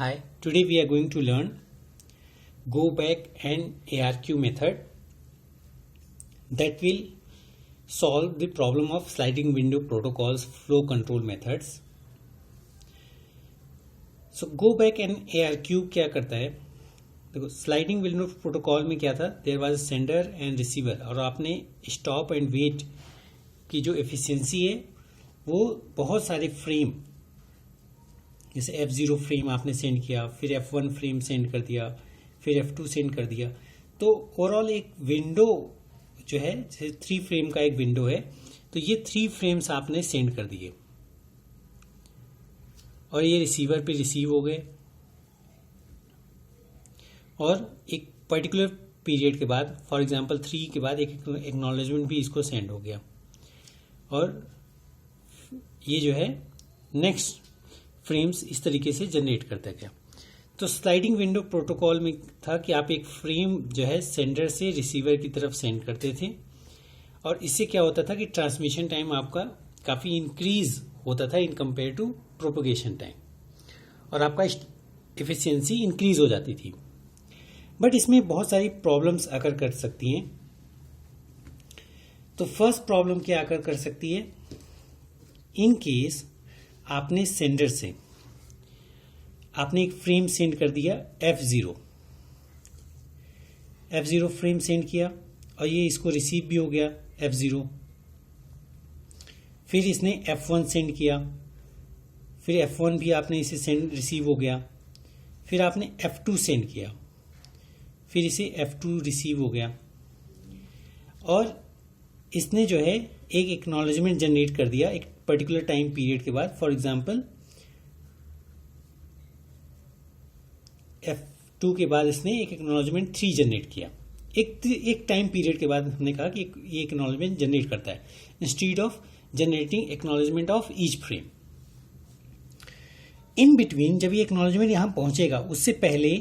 Hi, today we are going to learn go back and ARQ method that will solve the problem of sliding window protocols flow control methods. So go back and ARQ क्या करता है? देखो sliding window protocol में क्या था, there was sender and receiver और आपने stop and wait की जो एफिशिएंसी है वो बहुत सारे फ्रेम जैसे F0 फ्रेम आपने सेंड किया, फिर F1 फ्रेम सेंड कर दिया, फिर F2 सेंड कर दिया, तो ओवरऑल एक विंडो जो है जैसे 3 फ्रेम का एक विंडो है, तो ये 3 फ्रेम्स आपने सेंड कर दिए और ये रिसीवर पे रिसीव हो गए और एक पर्टिकुलर पीरियड के बाद फॉर एग्जांपल 3 के बाद एक एक्नॉलेजमेंट भी इसको सेंड हो गया और ये जो है नेक्स्ट फ्रेम्स इस तरीके से जनरेट करता गया। तो स्लाइडिंग विंडो प्रोटोकॉल में था कि आप एक फ्रेम जो है सेंडर से रिसीवर की तरफ सेंड करते थे और इससे क्या होता था कि ट्रांसमिशन टाइम आपका काफ़ी इंक्रीज होता था in compare to propagation time और आपका एफिशिएंसी इंक्रीज हो जाती थी। बट इसमें बहुत सारी प्रॉब्लम्स आकर कर सकती हैं। तो फर्स्ट प्रॉब्लम क्या आकर कर सकती है, इन केस आपने सेंडर से आपने एक फ्रेम सेंड कर दिया F0 फ्रेम सेंड किया और ये इसको रिसीव भी हो गया F0, फिर इसने F1 सेंड किया, फिर F1 भी आपने इसे सेंड रिसीव हो गया, फिर आपने F2 सेंड किया, फिर इसे F2 रिसीव हो गया और इसने जो है एक एक्नॉलेजमेंट जनरेट कर दिया एक पर्टिकुलर टाइम पीरियड के बाद। फॉर एग्जांपल F2 के बाद इसने एक एक्नॉलेजमेंट 3 जनरेट किया। एक टाइम पीरियड के बाद हमने कहा कि ये एक्नॉलेजमेंट जनरेट करता है instead of generating acknowledgement of each frame. In between जब ये एक्नॉलेजमेंट यहां पहुंचेगा उससे पहले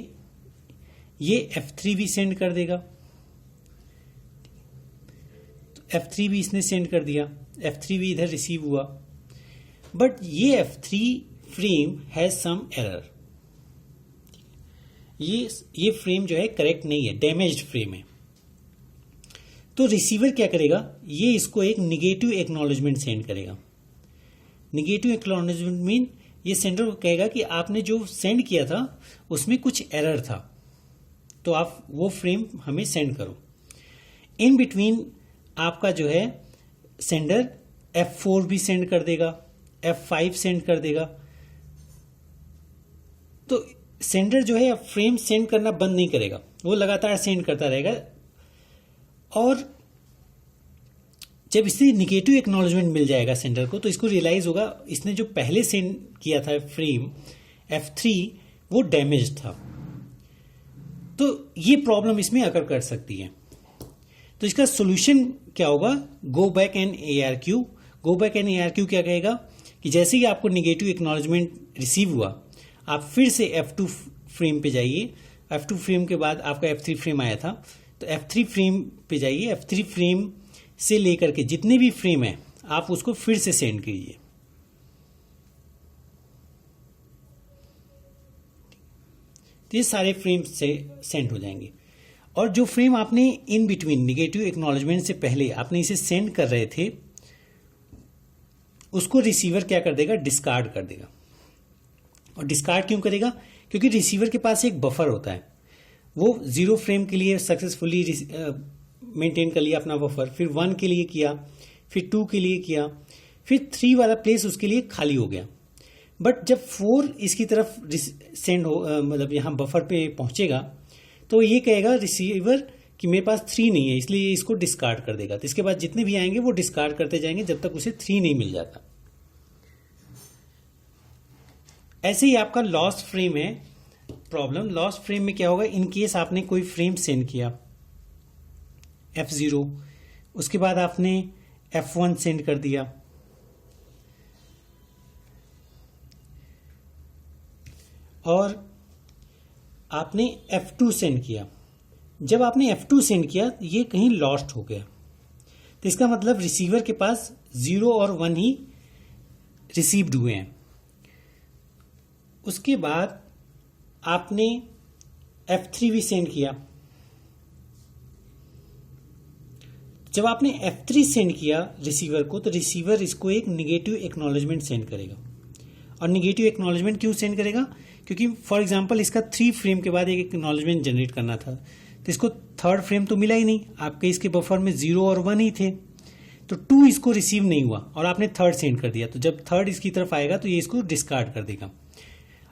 ये F3 भी सेंड कर देगा, तो F3 भी इसने सेंड कर दिया, F3 भी इधर रिसीव हुआ, बट ये F3 frame has some error. ये फ्रेम जो है करेक्ट नहीं है, डैमेज्ड फ्रेम है। तो रिसीवर क्या करेगा, ये इसको एक निगेटिव एक्नॉलेजमेंट सेंड करेगा। निगेटिव एक्नॉलेजमेंट मीन ये सेंडर को कहेगा कि आपने जो सेंड किया था उसमें कुछ एरर था, तो आप वो फ्रेम हमें सेंड करो। इन बिटवीन आपका जो है सेंडर F4 भी सेंड कर देगा, F5 सेंड कर देगा। तो सेंडर जो है फ्रेम सेंड करना बंद नहीं करेगा, वो लगातार सेंड करता रहेगा और जब इससे निगेटिव एक्नॉलेजमेंट मिल जाएगा सेंडर को तो इसको रियलाइज होगा इसने जो पहले सेंड किया था फ्रेम F3 वो डैमेज था। तो ये प्रॉब्लम इसमें अकर कर सकती है। तो इसका सॉल्यूशन क्या होगा, go back and ARQ। Go back and ARQ क्या कहेगा कि जैसे ही आपको निगेटिव एक्नॉलेजमेंट रिसीव हुआ आप फिर से F2 फ्रेम पे जाइए। F2 फ्रेम के बाद आपका F3 फ्रेम आया था, तो F3 फ्रेम पे जाइए। F3 फ्रेम से लेकर के जितने भी फ्रेम है आप उसको फिर से सेंड कीजिए। तो ये सारे फ्रेम से सेंड हो जाएंगे और जो फ्रेम आपने इन बिटवीन निगेटिव एक्नॉलेजमेंट से पहले आपने इसे सेंड कर रहे थे उसको रिसीवर क्या कर देगा, डिस्कार्ड कर देगा। और डिस्कार्ड क्यों करेगा, क्योंकि रिसीवर के पास एक बफर होता है, वो 0 फ्रेम के लिए सक्सेसफुली मेंटेन कर लिया अपना बफर, फिर 1 के लिए किया, फिर 2 के लिए किया, फिर 3 वाला प्लेस उसके लिए खाली हो गया। बट जब 4 इसकी तरफ सेंड हो मतलब यहां बफर पे पहुंचेगा तो ये कहेगा रिसीवर कि मेरे पास 3 नहीं है, इसलिए इसको डिस्कार्ड कर देगा। तो इसके बाद जितने भी आएंगे वो डिस्कार्ड करते जाएंगे जब तक उसे 3 नहीं मिल जाता। ऐसे ही आपका लॉस्ट फ्रेम है प्रॉब्लम। लॉस्ट फ्रेम में क्या होगा, इन केस आपने कोई फ्रेम सेंड किया F0, उसके बाद आपने F1 सेंड कर दिया और आपने F2 सेंड किया। जब आपने F2 सेंड किया ये कहीं लॉस्ट हो गया, तो इसका मतलब रिसीवर के पास 0 और 1 ही रिसीव्ड हुए हैं। उसके बाद आपने F3 भी सेंड किया। जब आपने F3 सेंड किया रिसीवर को, तो रिसीवर इसको एक निगेटिव एक्नॉलेजमेंट सेंड करेगा। और निगेटिव एक्नॉलेजमेंट क्यों सेंड करेगा? क्योंकि फॉर एग्जांपल इसका 3 फ्रेम के बाद एक एक्नॉलेजमेंट जनरेट करना था, तो इसको 3rd फ्रेम तो मिला ही नहीं, आपके इसके बफर में 0 और 1 ही थे, तो 2 इसको रिसीव नहीं हुआ और आपने 3rd सेंड कर दिया। तो जब 3rd इसकी तरफ आएगा तो ये इसको डिस्कार्ड कर देगा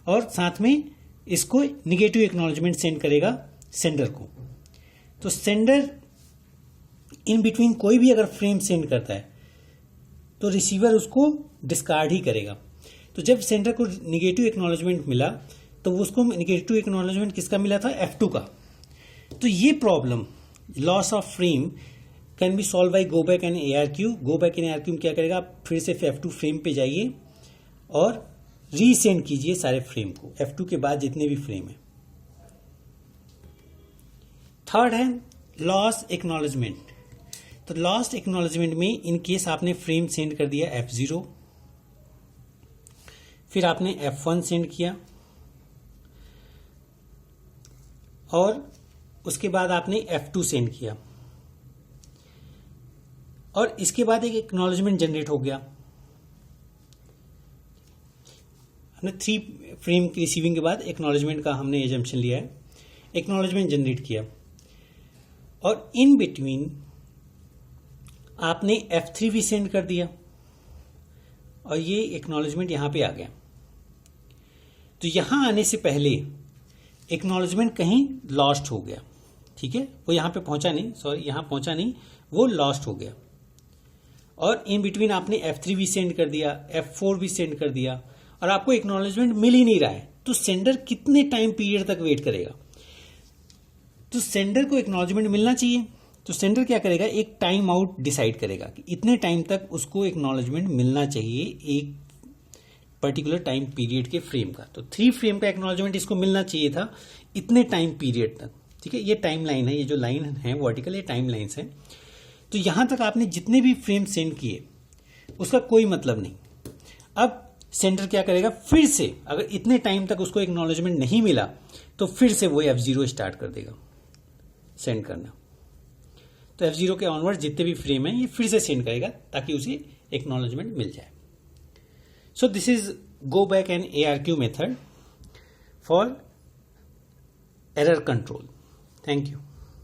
और साथ में इसको निगेटिव एक्नॉलेजमेंट सेंड करेगा सेंडर को। तो सेंडर इन बिटवीन कोई भी अगर फ्रेम सेंड करता है तो रिसीवर उसको डिस्कार्ड ही करेगा। तो जब सेंडर को निगेटिव एक्नॉलेजमेंट मिला तो उसको निगेटिव एक्नॉलेजमेंट किसका मिला था? F2 का। तो ये problem loss of frame can be solve by go back and ARQ। Go back and ARQ में क्या करेगा? आप फिर से F2 फ्रेम पे जाइए और रीसेंड कीजिए सारे फ्रेम को, F2 के बाद जितने भी फ्रेम है। थर्ड है लॉस एक्नॉलेजमेंट। तो लॉस्ट एक्नॉलेजमेंट में इन केस आपने फ्रेम सेंड कर दिया F0, फिर आपने F1 सेंड किया और उसके बाद आपने F2 सेंड किया और इसके बाद एक एक्नॉलेजमेंट जनरेट हो गया। हमने 3 फ्रेम की रिसीविंग के बाद एक्नॉलेजमेंट का हमने एजम्पशन लिया है, एक्नॉलेजमेंट जनरेट किया और इन बिटवीन आपने F3 भी सेंड कर दिया और ये एक्नॉलेजमेंट यहां पे आ गया। तो यहां आने से पहले एक्नॉलेजमेंट कहीं लॉस्ट हो गया, ठीक है, वो यहां पे पहुंचा नहीं, सॉरी यहां पहुंचा नहीं, वो लॉस्ट हो गया। और इन बिटवीन आपने F3 भी सेंड कर दिया, F4 भी सेंड कर दिया और आपको एक्नॉलेजमेंट मिल ही नहीं रहा है। तो सेंडर कितने टाइम पीरियड तक वेट करेगा? तो सेंडर को एक्नॉलेजमेंट मिलना चाहिए, तो सेंडर क्या करेगा? एक टाइम आउट डिसाइड करेगा कि इतने टाइम तक उसको एक्नॉलेजमेंट मिलना चाहिए एक पर्टिकुलर टाइम पीरियड के फ्रेम का। तो 3 फ्रेम का एक्नॉलेजमेंट इसको मिलना चाहिए था इतने टाइम पीरियड तक, ठीक है। ये टाइम लाइन है, ये जो लाइन है वर्टिकल, ये टाइम लाइन्स है। तो यहां तक आपने जितने भी फ्रेम सेंड किए उसका कोई मतलब नहीं। अब सेंडर क्या करेगा? फिर से अगर इतने टाइम तक उसको एक्नॉलेजमेंट नहीं मिला तो फिर से वो F0 स्टार्ट कर देगा सेंड करना। तो F0 के ऑनवर्ड जितने भी फ्रेम हैं ये फिर से सेंड करेगा ताकि उसे एक्नॉलेजमेंट मिल जाए। So this is go back and ARQ method for error control. Thank you.